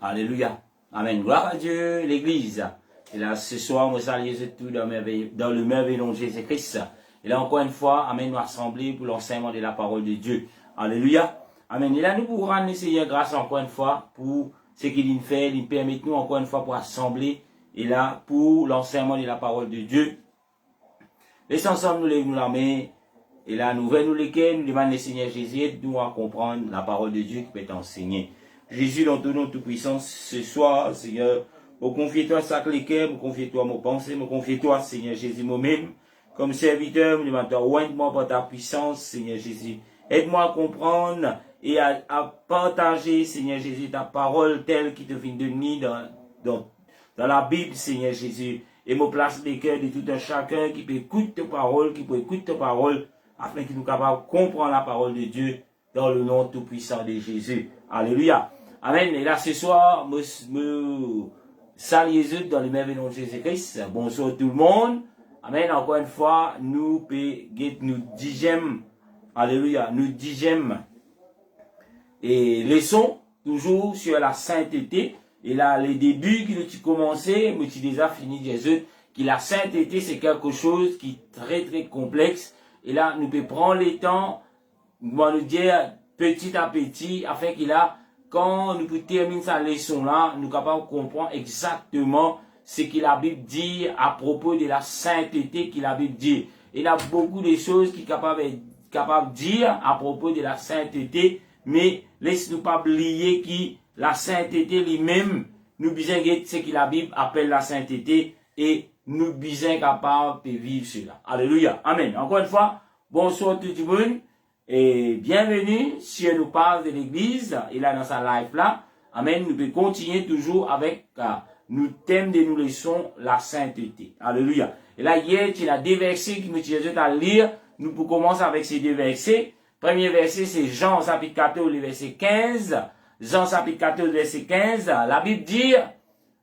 Alléluia. Amen. Gloire à Dieu, l'Église. Et là, ce soir, nous saluons tout dans le merveilleux nom de Jésus-Christ. Et là, encore une fois, Amen, nous rassembler pour l'enseignement de la parole de Dieu. Alléluia. Amen. Et là, nous pourrons rendre Seigneur grâce encore une fois pour ce qu'il nous fait. Il permet nous encore une fois pour assembler. Et là, pour l'enseignement de la parole de Dieu. Laissons ensemble nous lèvons la main. Et là, nous venons lesquels nous demandons le Seigneur Jésus, aide-nous à comprendre la parole de Dieu qui peut être enseignée. Jésus, dans ton nom tout-puissant, ce soir, Seigneur, me confie-toi sac les cœurs, me confie-toi mon pensée, me confie-toi, Seigneur Jésus, moi-même, comme serviteur, me demande ointe-moi par ta puissance, Seigneur Jésus. Aide-moi à comprendre et à partager, Seigneur Jésus, ta parole telle qui te vient de nous dans la Bible, Seigneur Jésus. Et me place les cœurs de tout un chacun qui peut écouter ta parole, qui peut écouter ta parole, afin qu'il nous capable de comprendre la parole de Dieu dans le nom tout-puissant de Jésus. Alléluia. Amen. Et là, ce soir, me salue dans le merveilleux nom de Jésus-Christ. Bonsoir tout le monde. Amen. Encore une fois, nous dixième. Alléluia. Nous dixième. Et leçon, toujours sur la sainteté. Et là, les débuts qui nous commencé, mais tu déjà fini Jésus, que la sainteté, c'est quelque chose qui est très, très complexe. Et là, nous pouvons prendre le temps, nous dire petit à petit, afin qu'il a, quand nous terminons sa leçon-là, nous sommes capables de comprendre exactement ce que la Bible dit à propos de la sainteté que la Bible dit. Il y a beaucoup de choses qui sont capables de dire à propos de la sainteté, mais laisse-nous pas oublier que la sainteté lui-même, nous besoin de ce que la Bible appelle la sainteté et nous besoin capables de vivre cela. Alléluia. Amen. Encore une fois, bonsoir tout le monde. Et bienvenue si on nous parle de l'église, et là dans sa live là, amen, nous pouvons continuer toujours avec nous thème de nos leçons, la sainteté. Alléluia. Et là hier, il y a deux versets qui nous disent à lire, nous pouvons commencer avec ces deux versets. Premier verset c'est Jean chapitre 14, le verset 15. Jean chapitre 14, verset 15, la Bible dit,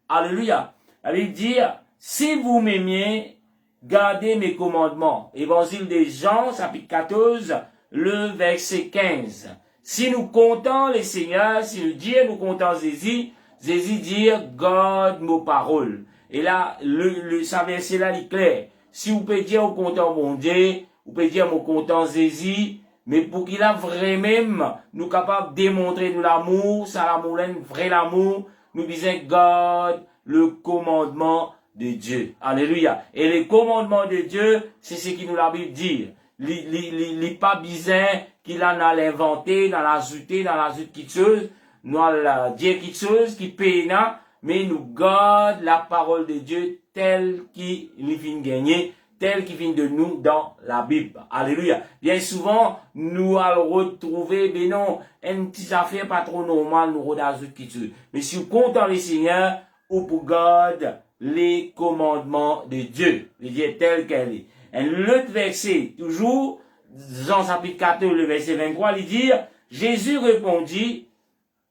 alléluia, la Bible dit, si vous m'aimiez, gardez mes commandements. Évangile de Jean chapitre 14, le verset 15. Si nous comptons les seigneurs, si nous Dieu nous comptons Jésus, Jésus dit, garde nos paroles. Et là, ce verset là, il est clair. Si vous pouvez dire au comptant mon Dieu, vous pouvez dire au comptant Jésus, mais pour qu'il a vraiment, nous capables de démontrer nous l'amour, ça l'amour, vrai l'amour, nous disons, garde le commandement de Dieu. Alléluia. Et le commandement de Dieu, c'est ce qui nous la Bible dit. Il pas bizarre qu'il en a l'inventé, dans l'ajouté quelque chose, nous a dit quelque chose qui peine, mais nous garde la parole de Dieu telle qu'il vient gagner, telle qui vient de nous dans la Bible. Alléluia. Bien souvent, nous allons retrouver, mais non, une petite affaire pas trop normale, nous rajoutons quelque chose. Mais si vous comptez les seigneurs, ou pour garder les commandements de Dieu, les Dieu tel qu'elle est. Et l'autre verset, toujours, Jean chapitre 14, le verset 23, il dit, Jésus répondit,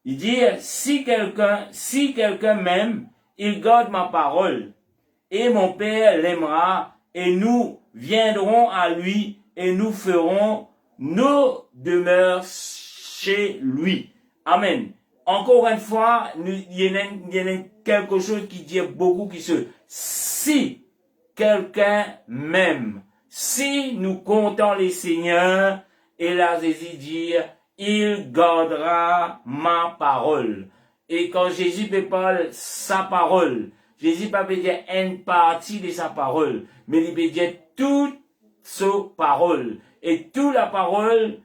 il dit, si quelqu'un m'aime, il garde ma parole, et mon Père l'aimera, et nous viendrons à lui, et nous ferons nos demeures chez lui. Amen. Encore une fois, il y a quelque chose qui dit beaucoup qui se, si quelqu'un m'aime, si nous comptons les seigneurs, et là Jésus dit, il gardera ma parole. Et quand Jésus peut parler sa parole, Jésus pas peut dire une partie de sa parole, mais il peut dire toute sa parole. Et toute la parole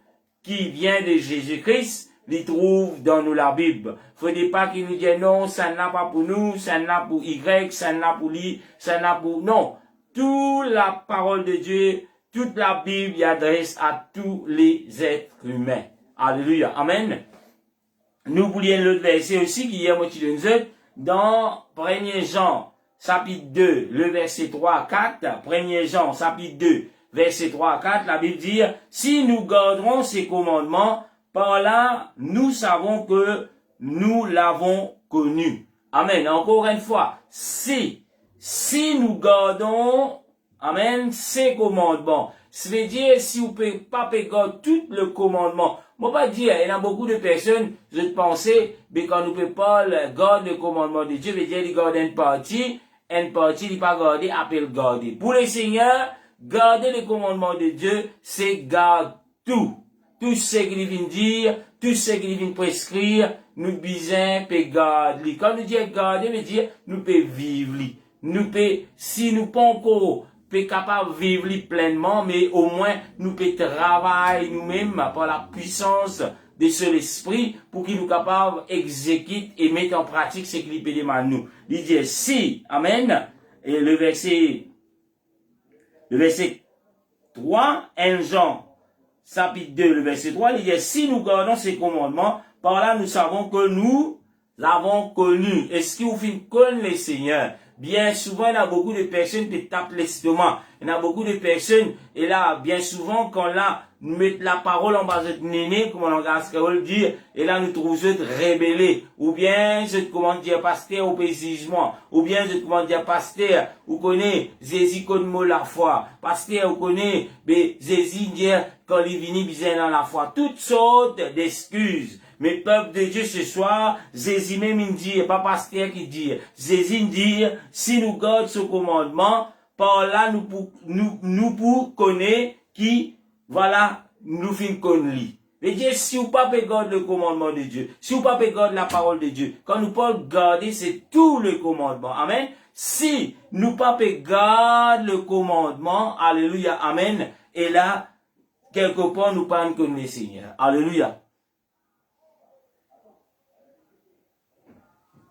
qui vient de Jésus-Christ, il trouve dans nous la Bible. Faut pas qu'il nous dise non, ça n'a pas pour nous, ça n'a pour Y, ça n'a pour lui, ça n'a pour... Non. Toute la parole de Dieu, toute la Bible y adresse à tous les êtres humains. Alléluia. Amen. Nous voulions l'autre verset aussi qui est motivé dans 1 Jean, chapitre 2, le verset 3 à 4. 1 Jean, chapitre 2, verset 3 à 4, la Bible dit, si nous garderons ces commandements, par là, nous savons que nous l'avons connu. Amen. Encore une fois, si nous gardons, amen, ces commandements, ça veut dire, si vous ne pouvez pas garder tout le commandement, Moi, pas dire, il y a beaucoup de personnes, je pensais, mais quand nous peut pas garder le commandement de Dieu, veut dire, il garde une partie, il pas garder, appelle garder. Pour les seigneurs, garder le commandement de Dieu, c'est garder tout. Tout ce qu'il vient dire, tout ce qu'il vient prescrire, nous besoin de garder. Quand nous disons garder, veut dire, nous peut vivre. Nous peut, si nous pas encore, peut capable de vivre pleinement, mais au moins, nous peut travailler nous-mêmes par la puissance de ce esprit pour qu'il nous capable d'exécuter et mettre en pratique ce qu'il peut demander nous. Il dit si, amen, et le verset 3, 1 Jean, chapitre 2, le verset 3, il dit si nous gardons ces commandements, par là nous savons que nous l'avons connu. Est-ce que vous connaissez le Seigneur? Bien souvent, il y a beaucoup de personnes qui tapent l'estomac. Il y a beaucoup de personnes, et là, bien souvent, quand là, nous mettons la parole en bas de néné, comme on langage créole dit, et là, nous trouvons de rebelles. Ou bien, je te commande dire pasteur au paysagement. Ou bien, je te commande dire pasteur, vous connaissez, Jésus connaît mot la foi. Pasteur, vous connaissez, Jésus dit, quand il vient, bien dans la foi. Toutes sortes d'excuses. Mais peuple de Dieu ce soir, Jésus même dit, pas pasteur qui dit, Jésus dit, si nous gardons ce commandement, par là nous pour connaître qui, voilà, nous fin connaître. Mais Dieu, si vous pas garder le commandement de Dieu, si vous pas garder la parole de Dieu, quand nous parlons garder, c'est tout le commandement. Amen. Si nous pas garder le commandement, alléluia, amen, et là, quelque part, nous pas connaître le Seigneur. Alléluia.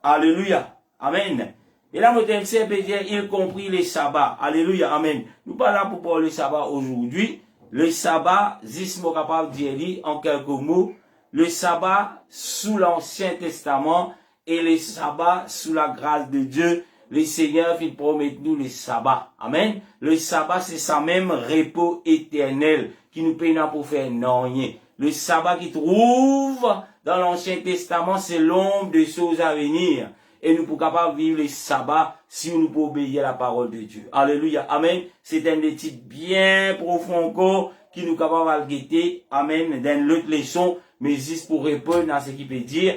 Alléluia. Amen. Et là, notre MC peut dire, il compris les sabbats. Alléluia. Amen. Nous parlons pour parler le sabbat aujourd'hui. Le sabbat, Zismo capable de dire en quelques mots, le sabbat sous l'Ancien Testament et le sabbat sous la grâce de Dieu. Le Seigneur fait promettre nous le sabbat. Amen. Le sabbat, c'est ça même repos éternel qui nous permet pour faire rien. Le sabbat qui trouve dans l'Ancien Testament, c'est l'ombre des choses à venir. Et nous pouvons capables vivre le sabbat si nous pouvons obéir à la parole de Dieu. Alléluia. Amen. C'est un des titres bien profond encore qui nous capable de guetter. Amen. Dans l'autre leçon, mais juste pour répondre à ce qu'il peut dire.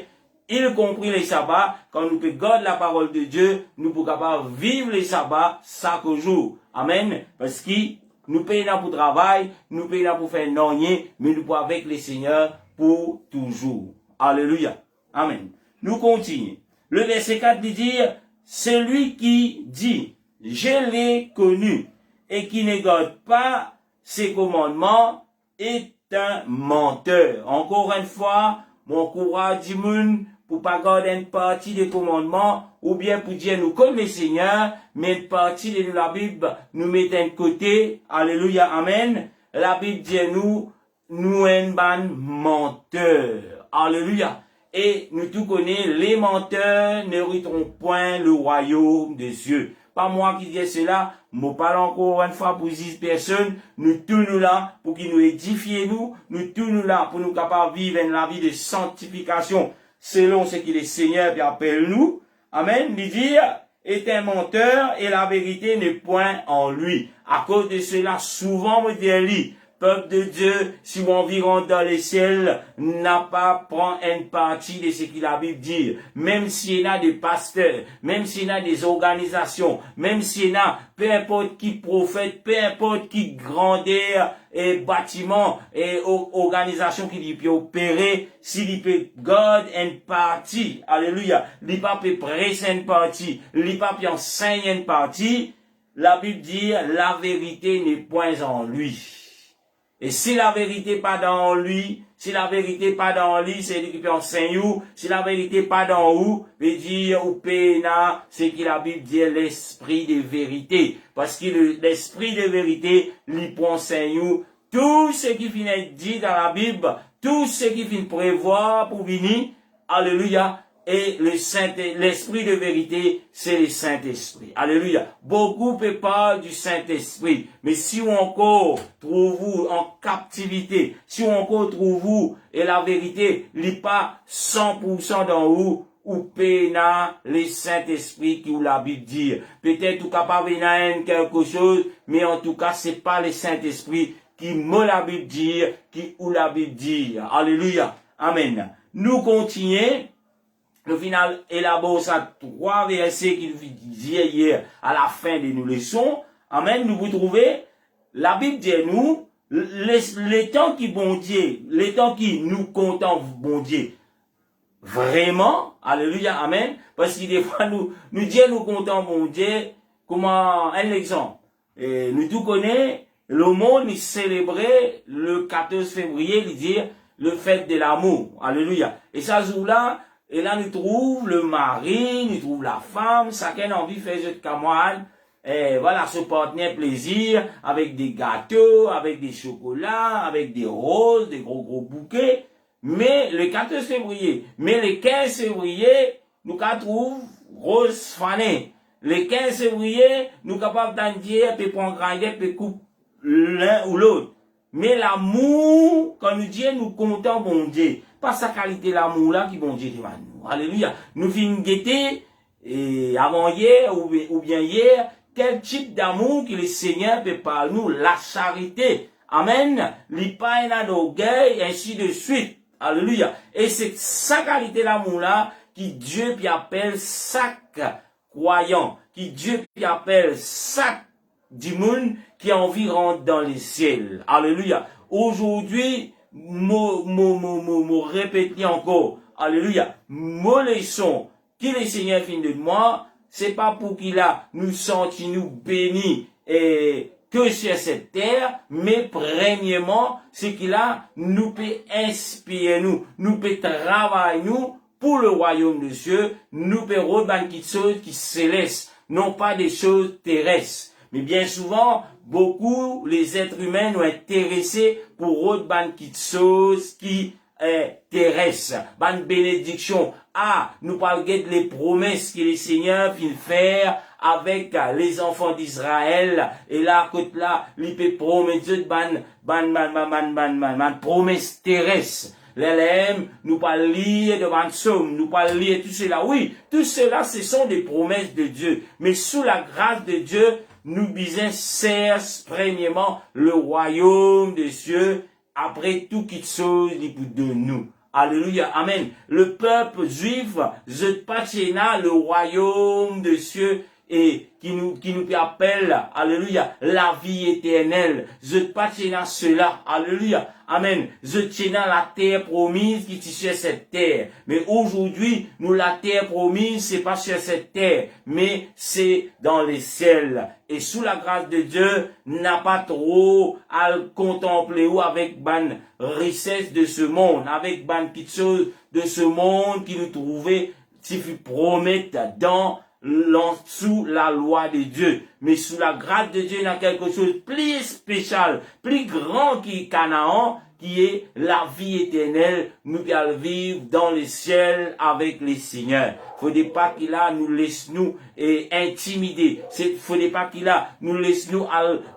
Il compris les sabbats, quand nous pouvons garder la parole de Dieu, nous pouvons capables vivre les sabbats chaque jour. Amen. Parce que nous payons pour travail, nous payons pour faire rien, mais nous pouvons avec le Seigneur pour toujours. Alléluia. Amen. Nous continuons. Le verset 4 dit, celui qui dit, je l'ai connu, et qui ne garde pas ses commandements, est un menteur. Encore une fois, mon courage du monde, pour pas garder une partie des commandements, ou bien pour dire nous comme le Seigneur, mais une partie de la Bible nous met d'un côté, alléluia, amen. La Bible dit nous un ban menteur, alléluia. Et nous tous connaissons, les menteurs n'hériteront point le royaume des cieux. Pas moi qui dis cela, je parle encore une fois pour 10 personnes, nous tous nous là pour qu'ils nous édifient nous tous nous là pour nous capables de vivre la vie de sanctification selon ce que le Seigneur appelle nous. Amen. Il dit, est un menteur et la vérité n'est point en lui. À cause de cela, souvent, me dit, peuple de Dieu, si on environ dans les ciels, n'a pas prend une partie de ce que la Bible dit. Même s'il y a des pasteurs, même s'il y a des organisations, même s'il y a, peu importe qui prophète, peu importe qui grandeur et bâtiment et organisation qui peut opérer, s'il peut garder une partie, alléluia, il peut presser une partie, il peut enseigner une partie, la Bible dit, la vérité n'est point en lui. Et si la vérité pas dans lui, si la vérité pas dans lui, c'est lui qui peut enseigner ou, si la vérité pas dans vous, veut dire ou pena, c'est que la Bible dit l'esprit de vérité. Parce que l'esprit de vérité, lui peut enseigner tout ce qui finit dit dans la Bible, tout ce qui finit prévoir pour venir, alléluia. Et l'esprit de vérité, c'est le Saint-Esprit. Alléluia. Beaucoup parlent du Saint-Esprit. Mais si on encore trouve-vous en captivité, si on encore trouve-vous, et la vérité, n'est pas 100% dans vous, ou pena le Saint-Esprit qui ou la Bible dit. Peut-être ou capable de quelque chose, mais en tout cas, c'est pas le Saint-Esprit qui mot la Bible dit, qui ou la Bible dit. Alléluia. Amen. Nous continuons. Le final élabore ça 3 versets qu'il dit hier à la fin de nos leçons. Amen. Nous vous trouvez, la Bible dit nous, les temps qui bon Dieu, les temps qui nous comptons bon Dieu. Vraiment, alléluia, amen. Parce que des fois, nous Dieu nous comptons bon Dieu, comment, un exemple. Et nous tout connaissons, le monde, il célébrait le 14 février, il dit, le fête de l'amour. Alléluia. Et ça jour-là, et là, nous trouvons le mari, nous trouvons la femme, chacun a envie de faire jeu de camarade. Et voilà, se porter plaisir avec des gâteaux, avec des chocolats, avec des roses, des gros bouquets. Mais le 14 février, mais le 15 février, nous trouvons rose fanée. Le 15 février, nous capables d'en dire, puis prendre grandeur, puis couper l'un ou l'autre. Mais l'amour, quand nous disons, nous comptons bon Dieu. Pas sa qualité l'amour là qui bon Dieu demande nous. Alléluia. Nous finissons guetter, et avant hier, ou bien hier, quel type d'amour que le Seigneur peut par nous, la charité. Amen. L'hypaïna d'orgueil, ainsi de suite. Alléluia. Et c'est sa qualité l'amour là, qui Dieu puis appelle chaque croyant, qui Dieu puis appelle chaque du monde qui a envie de rentrer dans les ciels. Alléluia. Aujourd'hui, répéter encore. Alléluia. Mon leçon, qui le Seigneur finit de moi, c'est pas pour qu'il a nous senti nous bénis et que sur cette terre, mais premièrement, c'est qu'il a nous peut inspirer nous peut travailler nous pour le royaume de Dieu, nous peut rebanquer des choses qui célestes, non pas des choses terrestres. Mais bien souvent, beaucoup, les êtres humains nous intéressés pour rebanquer des choses qui terrestres, ban bénédiction. Ah, nous parlons des promesses que le Seigneur vient faire avec les enfants d'Israël. Et là, côté là, il peut promettre ban promesses terrestres. L'élève, nous pas lire devant somme, nous pas lire tout cela. Oui, tout cela, ce sont des promesses de Dieu. Mais sous la grâce de Dieu, nous bisons certes, premièrement, le royaume de Dieu, après tout qui chose de nous. Alléluia, amen. Le peuple juif, je patchena le royaume de Dieu et qui nous appelle, alléluia, la vie éternelle. Je patchena cela, alléluia, amen. Je tiens la terre promise qui est sur cette terre. Mais aujourd'hui, nous, la terre promise, c'est pas sur cette terre, mais c'est dans les ciels. Et sous la grâce de Dieu, n'a pas trop à le contempler ou avec ban richesse de ce monde, avec ban petites choses de ce monde qui nous trouvait, si vous promettez sous la loi de Dieu. Mais sous la grâce de Dieu, il y a quelque chose de plus spécial, plus grand qui Canaan, qui est la vie éternelle. Nous allons vivre dans le ciel avec les seigneurs. Faudrait pas qu'il a nous laisse nous intimider. Faudrait pas qu'il a nous laisse nous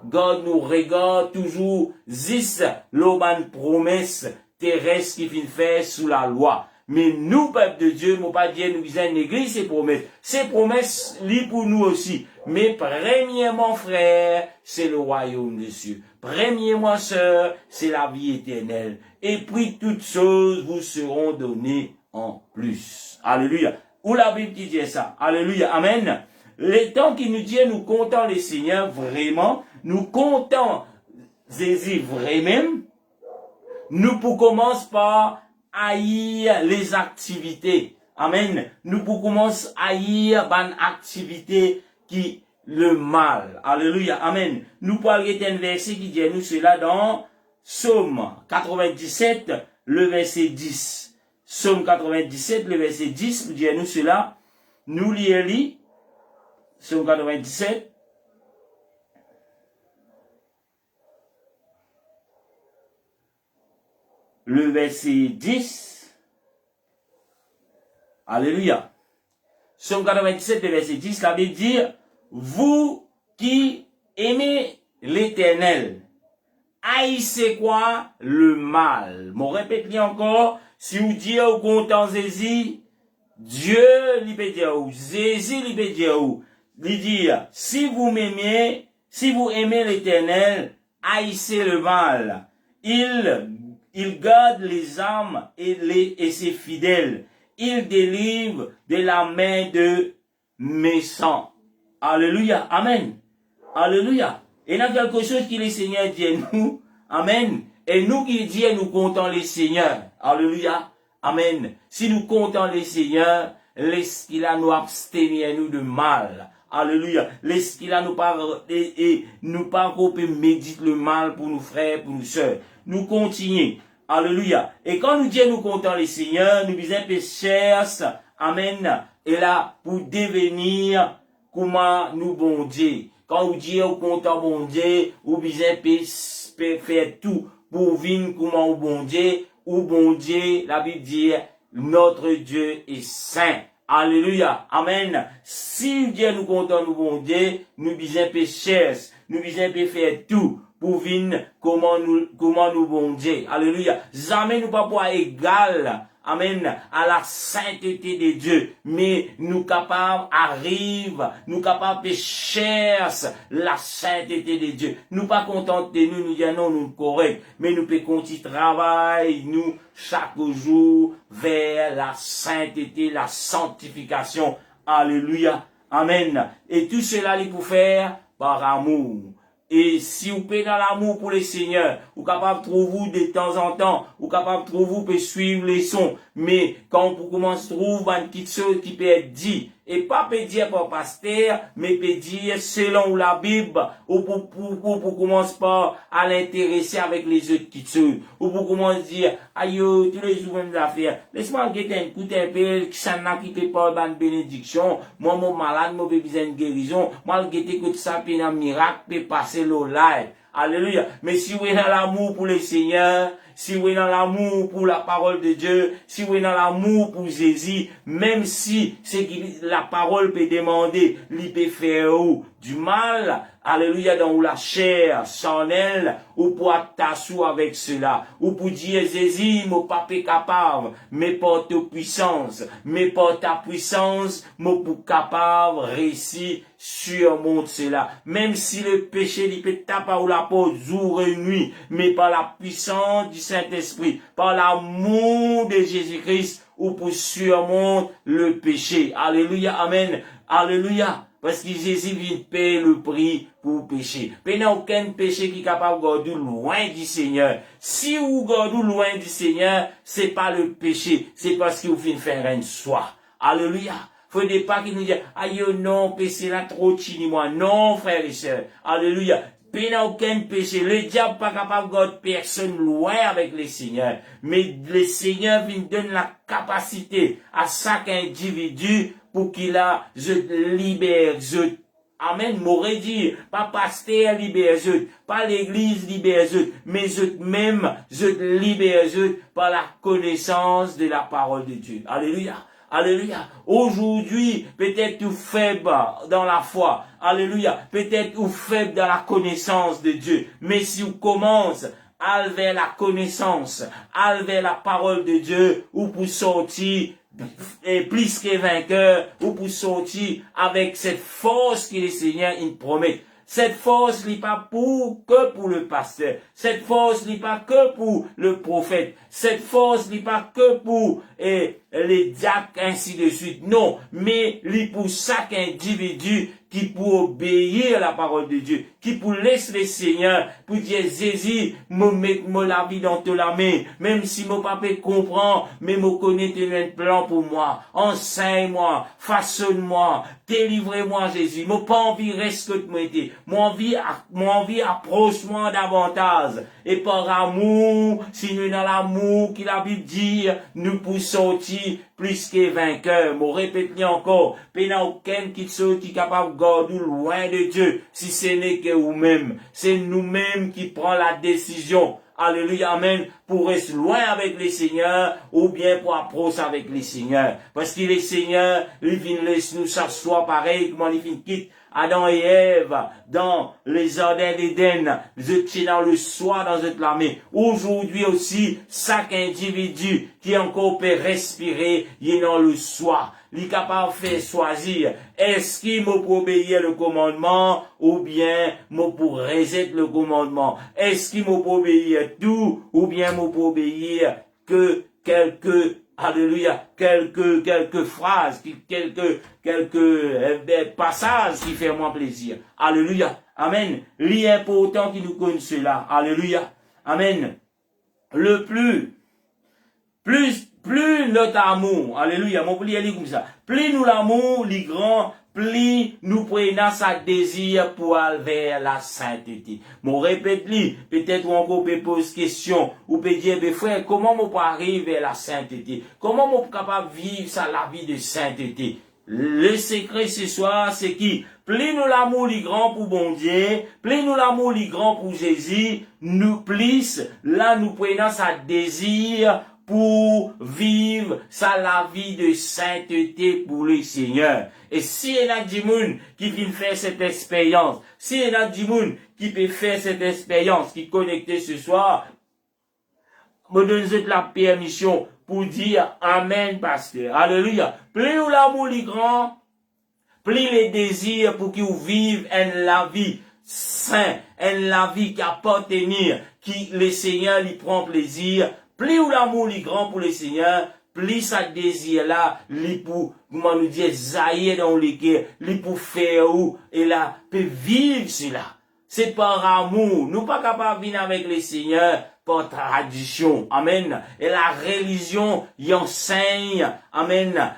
nous regarde toujours zis l'oban promesse terrestre qui vient faire sous la loi. Mais nous, peuple de Dieu, mon pas dire nous visons une église, ces promesses. Ces promesses, liées pour nous aussi. Mais premièrement, frère, c'est le royaume de Dieu. Premièrement, sœur, c'est la vie éternelle. Et puis, toutes choses vous seront données en plus. Alléluia. Où la Bible qui dit ça? Alléluia. Amen. Les temps qui nous dit, nous comptons les seigneurs vraiment. Nous comptons Jésus vraiment. Nous pour commencer par haïr les activités. Amen. Nous pour commencer à haïr ban activité qui le mal. Alléluia. Amen. Nous parlons d'un verset qui dit nous cela dans Psaume 97, le verset 10. Psaume 97, le verset 10, nous dit nous cela. Nous lisons Psaume 97. Le verset 10. Alléluia. Psaume 97, le verset 10, la Bible dit, vous qui aimez l'Éternel, haïssez quoi? Le mal. Mon répète encore, si vous dites au content Jésus, Dieu lui peut dire où, Jésus lui peut dire où. Il dit, si vous m'aimez, si vous aimez l'Éternel, haïssez le mal. Il garde les âmes et ses fidèles. Il délivre de la main de méchants. Alléluia. Amen. Alléluia. Et il y a quelque chose que le Seigneur dit à nous. Amen. Et nous qui dit, nous comptons les Seigneurs. Alléluia. Amen. Si nous comptons les Seigneurs, laisse-qu'il a nous abstenir nous de mal. Alléluia. Laisse-qu'il a nous pas, et nous pas méditer le mal pour nos frères, pour nos sœurs. Nous continuons. Alléluia. Et quand nous disons nous comptons les Seigneurs, nous disons pécheurs. Amen. Et là, pour devenir comment nous bon Dieu. Quand vous dites au comptant bon Dieu, vous besoin faire tout pour vivre comment bon Dieu, ou bon Dieu, la Bible dit, notre Dieu est saint. Alléluia. Amen. Si Dieu nous comptons nous bon Dieu, nous besoin pécheurs, nous besoin faire tout pour vivre comment nous bon Dieu. Alléluia. Jamais nous pas pour égal. Amen. À la sainteté de Dieu. Mais nous capables nous capables de chercher la sainteté de Dieu. Nous pas contenter nous disons non, nous correct. Mais nous pouvons continuer travail, nous, chaque jour, vers la sainteté, la sanctification. Alléluia. Amen. Et tout cela, il faut faire par amour. Et si vous payez dans l'amour pour le Seigneur, vous capable de trouver de temps en temps, vous capable de trouver suivre les sons. Mais quand vous commencez à trouver une petite chose qui peut être dit, et pas peut dire par pasteur, mais peut dire selon la Bible, ou pour commencer pas à l'intéresser avec les autres petites choses. Ou pour commencer à dire, aïe, tous les jours mêmes affaires. Laisse-moi guetter un coup d'un peu, qui s'en a qui peut pas une bénédiction. Moi, mon malade, moi, j'ai besoin de guérison. Moi, le guetter que ça peut un miracle, peut passer l'eau live. Alléluia. Mais si vous êtes dans l'amour pour le Seigneur, si vous êtes dans l'amour pour la parole de Dieu, si vous êtes dans l'amour pour Jésus, même si c'est que la parole peut demander, il peut faire du mal, alléluia, dans la chair, sans elle, ou pour t'asseoir avec cela, ou pour dire, Jésus, mon papa est capable, mais par ta puissance, mais par ta puissance, mon pour capable, réussir, surmonte cela. Même si le péché, il peut taper ou la porte jour et nuit, mais par la puissance du Saint-Esprit, par l'amour de Jésus-Christ, ou pour surmonter le péché. Alléluia, amen. Alléluia. Parce que Jésus vient payer le prix pour pécher. Il n'y a aucun péché qui est capable de garder loin du Seigneur. Si vous gardez loin du Seigneur, c'est pas le péché, c'est parce que vous venez faire une soi. Alléluia. Faut pas qu'il nous dise, aïe, non, péché là trop chini moi. Non, frères et sœurs. Alléluia. Il n'y a aucun péché. Le diable n'est pas capable de garder personne loin avec le Seigneur. Mais le Seigneur vient donner la capacité à chaque individu pour qu'il a, je libère, amen, m'aurait dit, pas pasteur libère, pas l'église libère, mais même, je libère, par la connaissance de la parole de Dieu. Alléluia. Alléluia. Aujourd'hui, peut-être ou faible dans la foi. Alléluia. Peut-être ou faible dans la connaissance de Dieu. Mais si on commence à vers la connaissance, à vers la parole de Dieu, ou pour sortir et plus que vainqueur, ou pour sortir avec cette force que le Seigneur il promet. Cette force n'est pas que pour le pasteur. Cette force n'est pas que pour le prophète. Cette force n'est pas que pour les diacres, ainsi de suite. Non, mais pour chaque individu qui pour obéir à la parole de Dieu, qui pour laisser le Seigneur, pour dire, Jésus, me la vie dans ta main, même si mon papa comprend, mais me connaît un plan pour moi, enseigne-moi, façonne-moi, délivrez-moi, Jésus, mon pas envie reste que de m'aider, mon envie approche-moi davantage, et par amour, si nous dans l'amour qu'il a Bible dit, nous pour sortir plus que vainqueurs. Me répète encore, il n'y a aucun qui est capable de garder loin de Dieu, si ce n'est que vous-même. C'est nous-mêmes qui prenons la décision. Alléluia, amen, pour rester loin avec les seigneurs, ou bien pour approcher avec les seigneurs. Parce que les seigneurs, ils viennent laisser nous s'asseoir pareil, comment ils viennent quitter Adam et Ève, dans les jardins d'Éden, vous étiez dans le soir dans cette l'armée. Aujourd'hui aussi, chaque individu qui encore peut respirer, il est dans le soir. Il est capable de faire choisir, est-ce qu'il m'a pour obéir le commandement, ou bien m'a pour rejeter le commandement? Est-ce qu'il m'a pour obéir tout, ou bien m'a pour obéir que quelques alléluia, quelques phrases, quelques passages qui font moins plaisir. Alléluia. Amen. L'important qui nous connaît cela. Alléluia. Amen. Le plus notre amour, alléluia, mon prière dit comme ça, plus nous l'amour, les grands, plus nous prenons sa désir pour aller vers la sainteté. Mon répète-li, peut-être ou encore peut poser question, ou peut dire, mais frère, comment on peut arriver vers la sainteté? Comment on peut capable de vivre ça, la vie de sainteté? Le secret ce soir, c'est qui? Plus nous l'amour, les grands pour bon Dieu, plus nous l'amour, les grands pour Jésus, nous plus, là, nous prenons sa désir pour vivre ça la vie de sainteté pour le Seigneur. Et si il y a des gens qui viennent faire cette expérience, si il y a des gens qui peuvent faire cette expérience, qui connectent ce soir, me donne la permission pour dire Amen, pasteur. Alléluia. Plus l'amour est grand, plus les désirs pour qu'ils vivent la vie sainte, la vie qui appartenir, qui le Seigneur lui prend plaisir. Plus l'amour est grand pour le Seigneur, plus ça désir là, lui pour, comment nous dire, zaïr dans le cœur, lui pour faire où, et là, peut vivre cela. C'est par amour. Nous pas capables de venir avec le Seigneur par tradition. Amen. Et la religion, y enseigne, amen,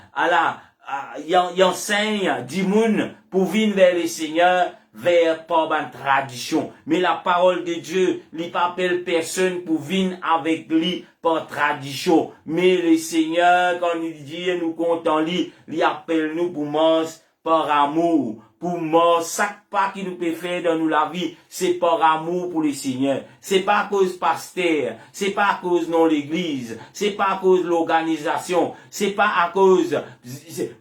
y enseigne, du monde pour venir vers le Seigneur, vers par une tradition. Mais la parole de Dieu, il pas appelle personne pour venir avec lui par tradition. Mais le Seigneur, quand il dit, nous comptons lui, il appelle nous pour manger par amour. Pour moi, chaque pas qui nous peut faire dans nous la vie, c'est par amour pour le Seigneur. C'est pas à cause pasteur, c'est pas à cause non l'église, c'est pas à cause l'organisation, c'est pas à cause,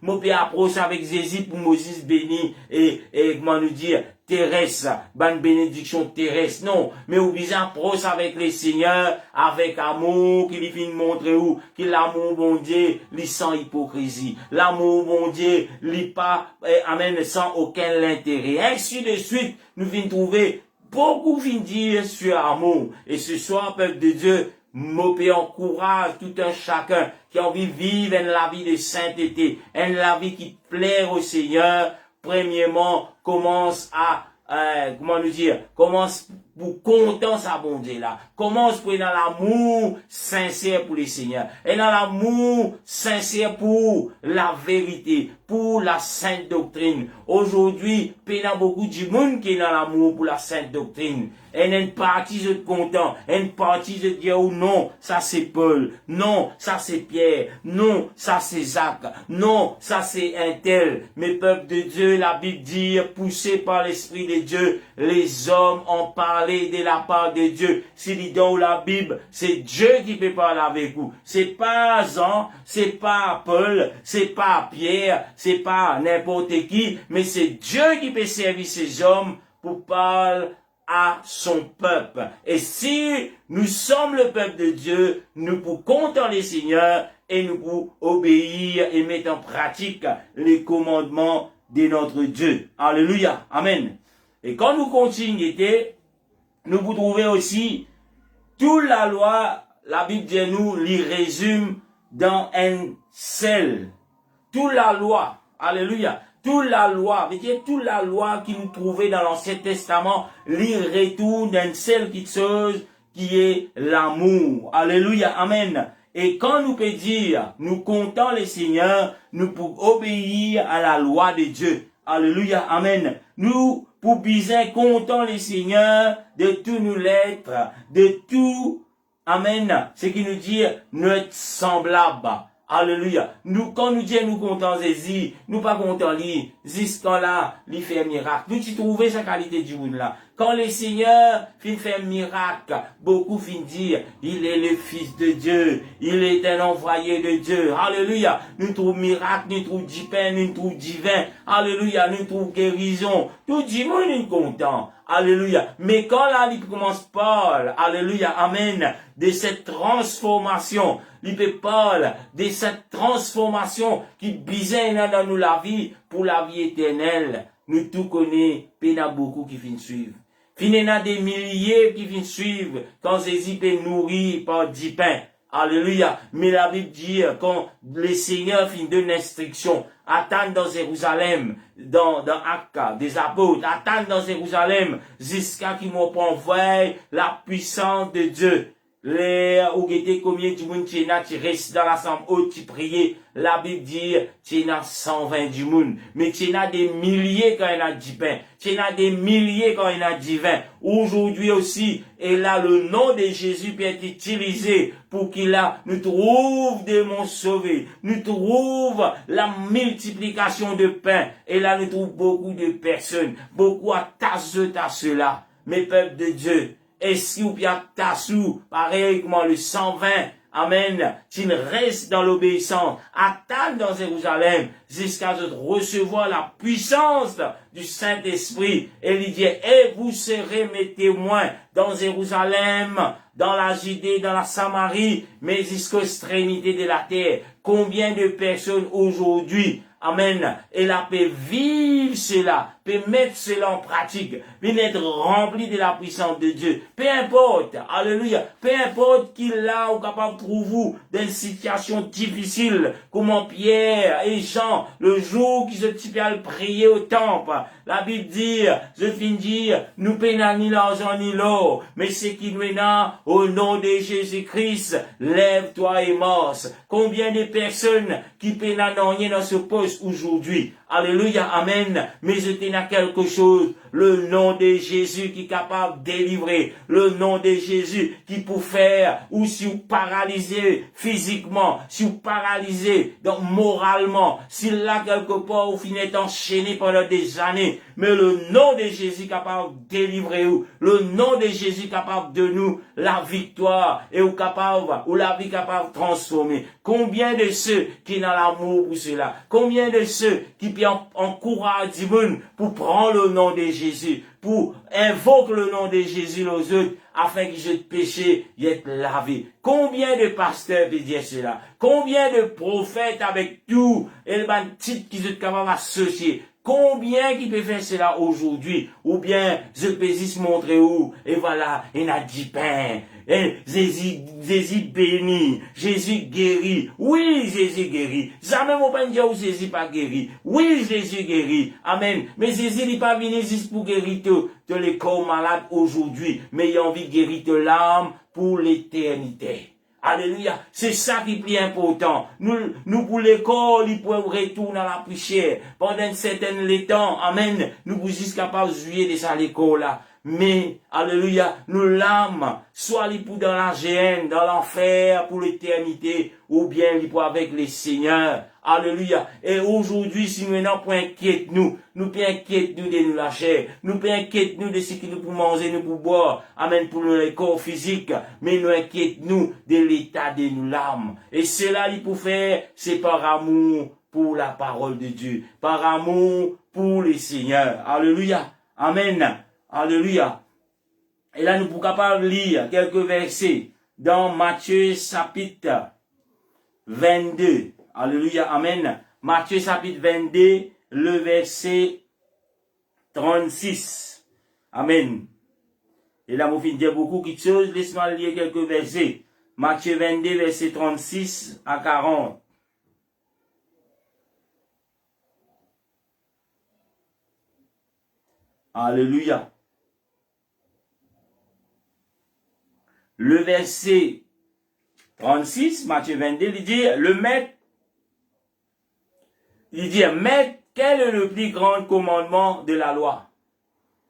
mon père approche avec Jésus pour Moïse béni et comment nous dire, terrestre, bonne bénédiction terrestre, non, mais obligé approche avec le Seigneur, avec amour, qu'il vient montrer où, que l'amour bon Dieu, lui sans hypocrisie, l'amour bon Dieu, lui pas, amen, sans aucun intérêt. Ainsi de suite, nous venons trouver beaucoup de dire sur l'amour. Et ce soir, peuple de Dieu, me encourage tout un chacun qui a envie de vivre la vie de sainteté, la vie qui plaît au Seigneur. Premièrement, commence à, comment nous dire, commence pour content sa bon Dieu là. Commence pour dans l'amour sincère pour le Seigneur. Et dans l'amour sincère pour la vérité, pour la sainte doctrine. Aujourd'hui, il y a beaucoup de monde qui est dans l'amour pour la sainte doctrine. Et une partie je suis content, une partie je dis oh non, ça c'est Paul, non, ça c'est Pierre, non, ça c'est Jacques, non, ça c'est un tel. Mais peuple de Dieu, la Bible dit, poussé par l'Esprit de Dieu, les hommes ont parlé de la part de Dieu. Si dit dans la Bible, c'est Dieu qui peut parler avec vous. C'est pas Jean, c'est pas Paul, c'est pas Pierre, c'est pas n'importe qui, mais c'est Dieu qui peut servir ces hommes pour parler à son peuple. Et si nous sommes le peuple de Dieu, nous pouvons contenter le Seigneur et nous pouvons obéir et mettre en pratique les commandements de notre Dieu. Alléluia. Amen. Et quand nous continuons, nous pouvons trouver aussi toute la loi, la Bible dit nous, les résume dans un seul. Toute la loi. Alléluia. Toute la loi, toute la loi qui nous trouvait dans l'Ancien Testament, l'y retourne dans une seule chose qui est l'amour. Alléluia, amen. Et quand nous peut dire, nous comptons le Seigneur, nous pouvons obéir à la loi de Dieu. Alléluia, amen. Nous pouvons bien compter le Seigneur de tout nous l'être, de tout, amen. Ce qui nous dit notre semblable. Alléluia. Nous, quand nous disons nous comptons Jésus, nous pas comptons lui. Jusqu'à là, lui fait un miracle. Nous, tu trouves sa qualité du monde là. Quand le Seigneur fait un miracle, beaucoup finissent dire, il est le Fils de Dieu, il est un envoyé de Dieu. Alléluia. Nous trouvons miracle, nous trouvons du pain, nous trouvons divin. Alléluia. Nous trouvons guérison. Tout le monde est content. Alléluia. Mais quand la Bible commence Paul, alléluia, amen, de cette transformation, il parle de cette transformation qui bisait dans nous la vie pour la vie éternelle. Nous tout connaissons, il y a beaucoup qui viennent suivre. Il y en a des milliers qui viennent suivre quand Jésus est nourri par 10 pains. Alléluia. Mais la Bible dit, quand le Seigneur finit d'une instruction, attendre dans Jérusalem, dans Actes des apôtres, attendre dans Jérusalem, jusqu'à qu'il m'envoie la puissance de Dieu. Les, ou était combien du monde, tu restes dans l'assemblée haute, tu priais. La Bible dit, tu as 120 du monde. Mais tu as des milliers quand il y a 10 pains. Tu as des milliers quand il y a 10 vins. Aujourd'hui aussi, et là, le nom de Jésus peut être utilisé pour qu'il nous trouve des monts sauvés. Nous trouve la multiplication de pains. Et là, nous trouve beaucoup de personnes. Beaucoup à cela. Mes peuples de Dieu. Est-ce qu'il y a tassou, pareil comme le 120, amen, tu restes dans l'obéissance, attends dans Jérusalem, jusqu'à recevoir la puissance du Saint-Esprit. Et il dit, et vous serez mes témoins dans Jérusalem, dans la Judée, dans la Samarie, mais jusqu'aux extrémités de la terre. Combien de personnes aujourd'hui, amen, et la peut vivre cela, peut mettre cela en pratique, peut être rempli de la puissance de Dieu. Peu importe, alléluia, peu importe qu'il a ou capable de trouver dans une situation difficile, comme Pierre et Jean, le jour qu'ils se à prier au temple. La Bible dit, je finis dire, nous payons ni l'argent ni l'or, mais ce qui nous est là, au nom de Jésus-Christ, lève-toi et marche. Combien de personnes qui payent rien dans ce poste aujourd'hui? Alléluia, amen. Mais je tiens à quelque chose. Le nom de Jésus qui est capable de délivrer. Le nom de Jésus qui peut faire, ou si vous paralysez physiquement, si vous paralysez donc moralement, si là quelque part vous finissez enchaîné pendant des années. Mais le nom de Jésus capable de délivrer vous. Le nom de Jésus capable de nous la victoire et ou capable, ou la vie capable de transformer. Combien de ceux qui ont l'amour pour cela? Combien de ceux qui encouragent du monde pour prendre le nom de Jésus, pour invoquer le nom de Jésus aux autres, afin qu'ils jettent péché, ils être lavés. Combien de pasteurs peuvent dire cela? Combien de prophètes avec tout, et le titre qu'ils sont capables d'associer? Combien qui peut faire cela aujourd'hui? Ou bien, je peux juste montrer où? Et voilà, il y a 10 pains. Et Jésus béni. Jésus guérit. Oui, Jésus guérit. Jamais mon pas dire où Jésus pas guéri. Oui, Jésus guérit. Amen. Mais Jésus n'est pas venu juste pour guérir de les corps malades aujourd'hui. Mais il a envie de guérir de l'âme pour l'éternité. Alléluia. C'est ça qui est plus important. Nous pour l'école, il pourrait retourner à la prière. Pendant certaines les temps, amen, nous vous juste capables de jouer de ça à l'école là. Mais, alléluia, nous l'âme, soit il pour dans la géhenne, dans l'enfer, pour l'éternité, ou bien il pour avec les seigneurs. Alléluia. Et aujourd'hui, si nous n'avons pas inquiète nous pas inquiète nous de nous lâcher, nous pas inquiète nous de ce que nous pouvons manger, nous pouvons boire, amen, pour le corps physique, mais nous inquiète nous de l'état de nous l'âme. Et cela, il peut faire, c'est par amour pour la parole de Dieu, par amour pour les seigneurs. Alléluia. Amen. Alléluia. Et là, nous pouvons capables lire quelques versets dans Matthieu chapitre 22. Alléluia. Amen. Matthieu chapitre 22, le verset 36. Amen. Et là, vous finissez dire beaucoup de choses. Laisse-moi lire quelques versets. Matthieu 22, verset 36 à 40. Alléluia. Le verset 36, Matthieu 22, il dit, Maître, quel est le plus grand commandement de la loi?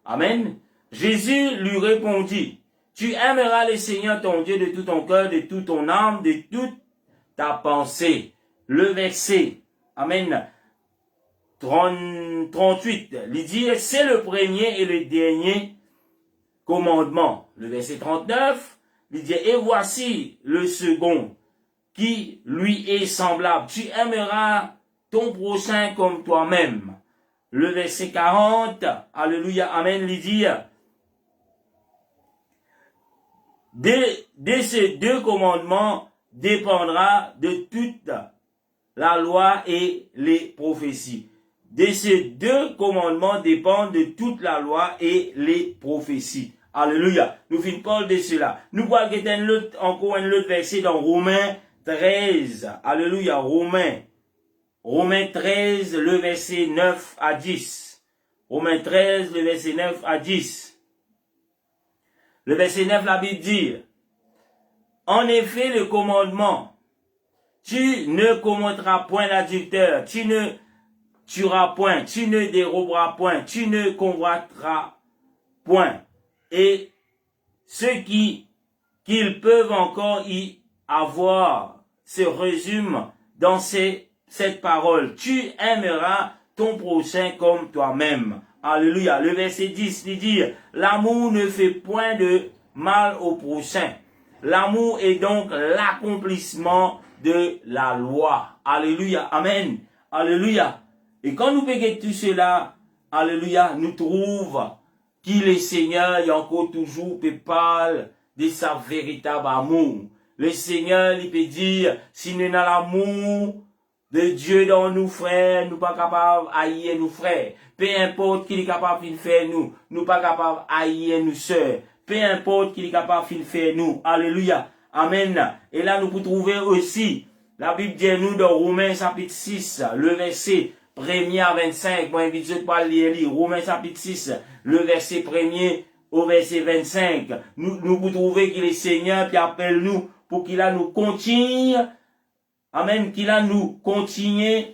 Amen. Jésus lui répondit, tu aimeras le Seigneur ton Dieu de tout ton cœur, de toute ton âme, de toute ta pensée. Le verset, amen, 38, il dit, c'est le premier et le dernier commandement. Le verset 39, il dit, et voici le second qui lui est semblable. Tu aimeras ton prochain comme toi-même. Le verset 40, alléluia, amen, il dit, de ces deux commandements dépendra de toute la loi et les prophéties. De ces deux commandements dépendent de toute la loi et les prophéties. Alléluia. Nous finissons pas de cela. Nous voyons encore un autre verset dans Romains 13. Alléluia. Romains 13, le verset 9 à 10. Romains 13, le verset 9 à 10. Le verset 9, la Bible dit, en effet, le commandement, tu ne commettras point l'adultère, tu ne tueras point, tu ne déroberas point, tu ne convoiteras point. Et ceux qu'ils peuvent encore y avoir se résume dans cette parole. Tu aimeras ton prochain comme toi-même. Alléluia. Le verset 10 il dit, l'amour ne fait point de mal au prochain. L'amour est donc l'accomplissement de la loi. Alléluia. Amen. Alléluia. Et quand nous payons tout cela, alléluia, nous trouvons qu'il est Seigneur, il y a encore toujours peut parler de sa véritable amour. Le Seigneur, il peut dire, si nous avons l'amour de Dieu dans nous, frères, nous pas capables haïr nous, frères. Peu importe qu'il est capable de faire nous, nous pas capables haïr nous, sœurs. Peu importe qu'il est capable de faire nous. Alléluia. Amen. Et là, nous pouvons trouver aussi, la Bible dit nous dans Romains chapitre 6, le verset 1er à 25. Moi, invite je pas lire. Romains chapitre 6, le verset 1er au verset 25. Nous pouvons trouver qu'il est Seigneur qui appelle nous pour qu'il a nous continue. Amen. Qu'il a nous continue.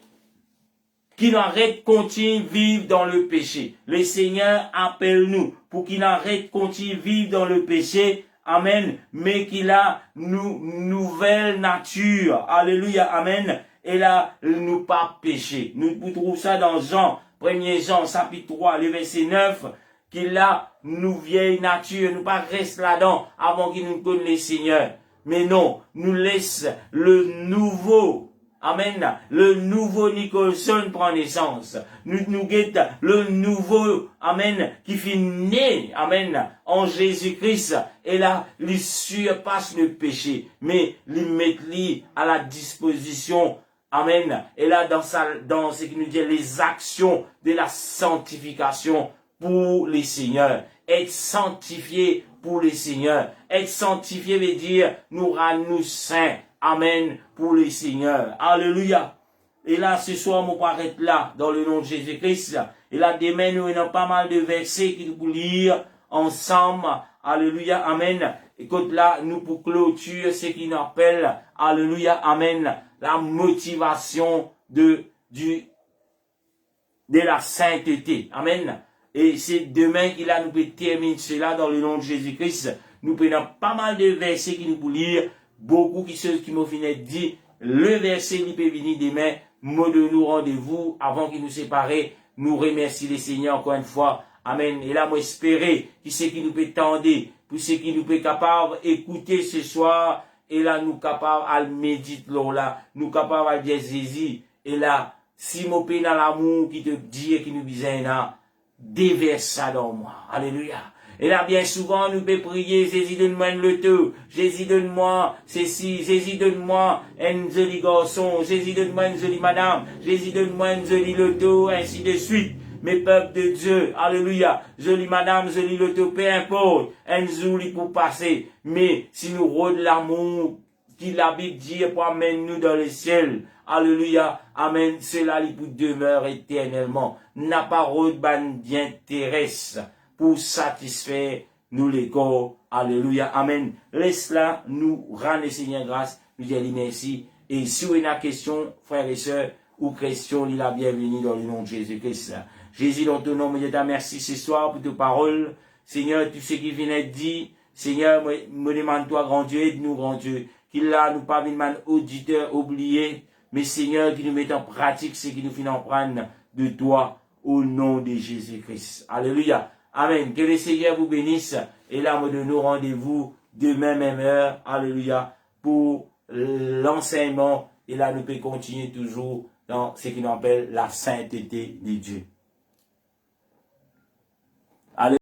Qu'il arrête continue vivre dans le péché. Le Seigneur appelle nous pour qu'il arrête continue vivre dans le péché. Amen. Mais qu'il a nouvelle nature. Alléluia. Amen. Et là, nous pas péché. Nous trouvons ça dans Jean, 1er Jean, chapitre 3, le verset 9, qu'il a nous vieille nature. Nous pas reste là-dedans avant qu'il nous connaisse le Seigneur. Mais non, nous laisse le nouveau. Amen. Le nouveau Nicholson prend naissance. Nous guette le nouveau, amen, qui finit, amen, en Jésus-Christ. Et là, il surpasse le péché. Mais il met lui à la disposition. Amen. Et là, dans ce qui nous dit les actions de la sanctification pour les seigneurs. Être sanctifié pour les seigneurs. Être sanctifié veut dire nous rendre saints. Amen. Pour les seigneurs. Alléluia. Et là, ce soir, on va arrêter là, dans le nom de Jésus-Christ. Et là, demain, nous avons pas mal de versets qui nous pour lire ensemble. Alléluia. Amen. Écoute là, nous pour clôturer ce qui nous appelle. Alléluia. Amen. La motivation de la sainteté. Amen. Et c'est demain qu'il a nous peut terminer cela dans le nom de Jésus-Christ. Nous prenons pas mal de versets qui nous pour lire. Beaucoup qui m'ont fini de dire, le verset il peut venir demain, mot de nous rendez-vous avant qu'il nous sépare. Nous remercions les Seigneurs encore une fois. Amen. Et là, moi, espérer qui c'est qui nous peut tendre, pour ceux qui nous peut capable écouter ce soir. Et là, nous capables à méditer là, nous capables à dire Jésus. Et là, si mon pays dans l'amour qui te dit et qui nous disait là, déverse ça dans moi. Alléluia. Et là, bien souvent, nous pouvons prier, Jésus, donne-moi le tout. Jésus, donne-moi ceci. Jésus, donne-moi un joli garçon. Jésus, donne-moi une jolie madame. Jésus, donne-moi une jolie loto, ainsi de suite. Mes peuples de Dieu, alléluia, jolie madame, jolie loto, peu importe, un joli pour passer. Mais si nous rôdons l'amour, qui la Bible dit pour amener nous dans le ciel, alléluia, amen, cela lui pour demeure éternellement. N'a pas rôde bien terrestre pour satisfaire nous les corps. Alléluia. Amen. Laisse-la nous rendre le Seigneur grâce. Nous disons merci. Et si vous avez une question, frères et sœurs, ou question, il a bienvenue dans le nom de Jésus-Christ. Jésus, dans ton nom, je te remercie ce soir pour tes paroles. Seigneur, tout ce qui vient de dire, Seigneur, me demande-toi, grand Dieu, aide-nous, grand Dieu, qu'il a nous pas une auditeur oublié, mais Seigneur, qui nous mette en pratique ce qui nous fait en prendre de toi, au nom de Jésus-Christ. Alléluia. Amen. Que le Seigneur vous bénisse. Et là, nous donnons rendez-vous demain, même heure. Alléluia. Pour l'enseignement. Et là, nous pouvons continuer toujours dans ce qu'on appelle la sainteté de Dieu.